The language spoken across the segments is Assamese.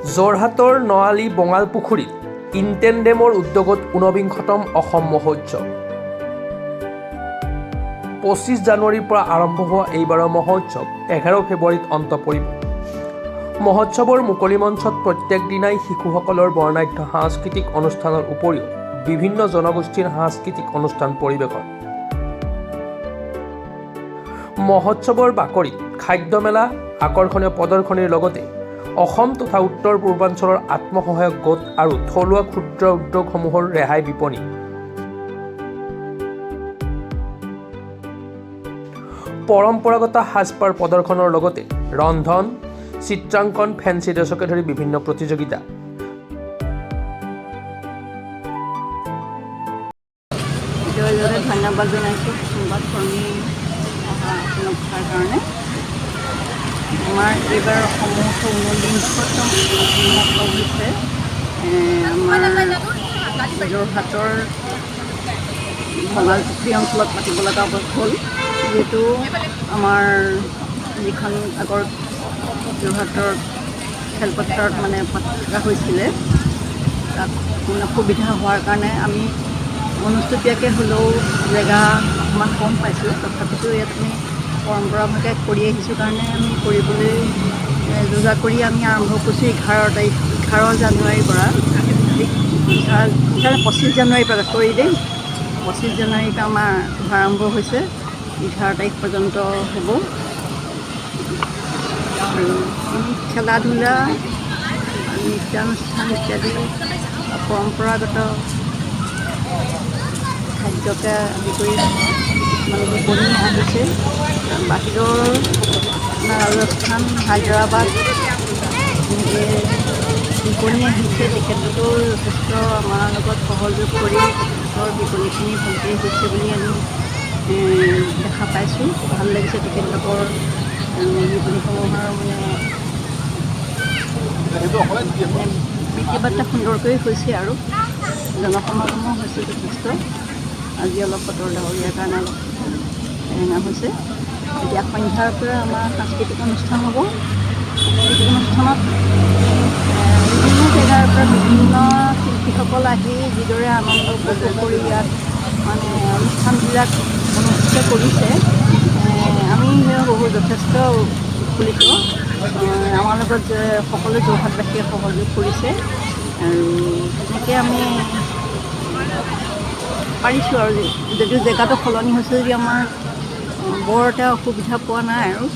যোৰহাটৰ নআলি বঙাল পুখুৰীত ইনটেণ্ডেমৰ উদ্যোগত ঊনবিংশতম অসম মহোৎসৱ। 25 জানুৱাৰীৰ পৰা আৰম্ভ হোৱা এইবাৰৰ মহোৎসৱ 11 ফেব্ৰুৱাৰীত অন্ত পৰিব। মহোৎসৱৰ মুকলি মঞ্চত প্ৰত্যেক দিনাই শিশুসকলৰ বৰ্ণাঢ্য সাংস্কৃতিক অনুষ্ঠানৰ উপৰিও বিভিন্ন জনগোষ্ঠীৰ সাংস্কৃতিক অনুষ্ঠান পৰিৱেশন। মহোৎসৱৰ বাকৰিত খাদ্য মেলা, আকৰ্ষণীয় প্ৰদৰ্শনীৰ লগতে অসম তথা উত্তৰ পূৰ্বাঞ্চলৰ আত্মসহায়ক গোট আৰু থলুৱা ক্ষুদ্ৰ উদ্যোগসমূহৰ ৰেহাই বিপণী। পৰম্পৰাগত সাজপাৰ প্ৰদৰ্শনৰ লগতে ৰন্ধন, চিত্ৰাংকন, ফেন্সি ড্ৰেছকে ধৰি বিভিন্ন প্ৰতিযোগিতা। ধন্যবাদ জনাইছোঁ সংবাদকৰ্মী সুৰক্ষাৰ কাৰণে। আমাৰ এইবাৰ সমূহ ঊনবিংশতম মহোৎসৱ হৈছে আমাৰ যোৰহাটৰ বঙালপুখুৰী অঞ্চলত পাতিব লগা হ'ল। যিহেতু আমাৰ যিখন আগৰ যোৰহাটৰ খেলপথাৰত পাতা হৈছিলে, তাত সুবিধা হোৱাৰ কাৰণে আমি অনুষ্টুপীয়াকৈ হ'লেও জেগা অকণমান কম পাইছোঁ। তথাপিতো ইয়াত আমি পৰম্পৰাভাৱে কৰি আহিছোঁ কাৰণে আমি কৰিবলৈ যোজা কৰি আমি আৰম্ভ কৰিছোঁ 11 জানুৱাৰীৰ পৰা। 25 জানুৱাৰীৰ পৰা 25 জানুৱাৰীৰ পৰা আমাৰ শুভাৰম্ভ হৈছে, 11 তাৰিখ পৰ্যন্ত হ'ব। আৰু খেলা ধূলা, নৃত্যানুষ্ঠান ইত্যাদি পৰম্পৰাগত খাদ্যকে আদি কৰি বিপণী আহিছে। বাহিৰৰ ৰাজস্থান, হায়দৰাবাদ এনেকৈ বিপণী আহিছে। তেখেতলোকেও যথেষ্ট আমাৰ লগত সহযোগ কৰি তেখেতৰ বিপণীখিনি ভালকৈ হৈছে বুলি আমি দেখা পাইছোঁ। ভাল লাগিছে তেখেতলোকৰ বিপণীসমূহৰ বিক্ৰী বাৰ্তা সুন্দৰকৈ হৈছে আৰু জনসমাগমো হৈছে যথেষ্ট। আজি অলপ বতৰ ডাৱৰীয়াৰ কাৰণে অলপ টেঙা হৈছে। এতিয়া সন্ধ্যাৰ পৰা আমাৰ সাংস্কৃতিক অনুষ্ঠান হ'ব। সাংস্কৃতিক অনুষ্ঠানত বিভিন্ন জেগাৰ পৰা বিভিন্ন শিল্পীসকল আহি যিদৰে আনন্দ উপভোগ কৰি ইয়াত অনুষ্ঠানবিলাক অনুষ্ঠিত কৰিছে, আমি যথেষ্ট উৎফুল্লিত। আমাৰ লগত সকলো যোৰহাটবাসীয়ে সহযোগ কৰিছে আৰু তেনেকৈ আমি পাৰিছোঁ আৰু যদিও জেগাটো সলনি হৈছে যদি আমাৰ বৰ এটা অসুবিধা পোৱা নাই আৰু।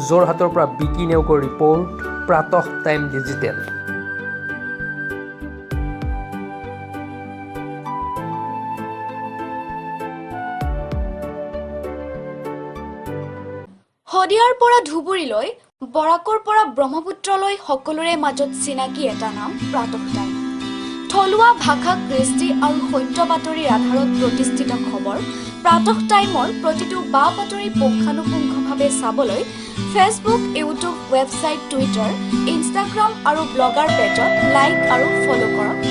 যোৰহাটৰ পৰা বিকি নেওগৰ ৰিপৰ্ট, প্ৰাতঃ টাইম ডিজিটেল। শদিয়াৰ পৰা ধুবুৰীলৈ, বৰাকৰ পৰা ব্ৰহ্মপুত্ৰলৈ সকলোৰে মাজত চিনাকি এটা নাম প্ৰাতঃ টাইম। থলুৱা ভাষা, কৃষ্টি আৰু সত্য বাতৰিৰ আধাৰত প্ৰতিষ্ঠিত খবৰ প্ৰাতঃ টাইমৰ প্ৰতিটো বা বাতৰি পুংখানুপুংখভাৱে চাবলৈ Facebook, YouTube, website, Twitter, Instagram আৰু ব্লগাৰ পেজত লাইক আৰু ফ'ল' কৰক।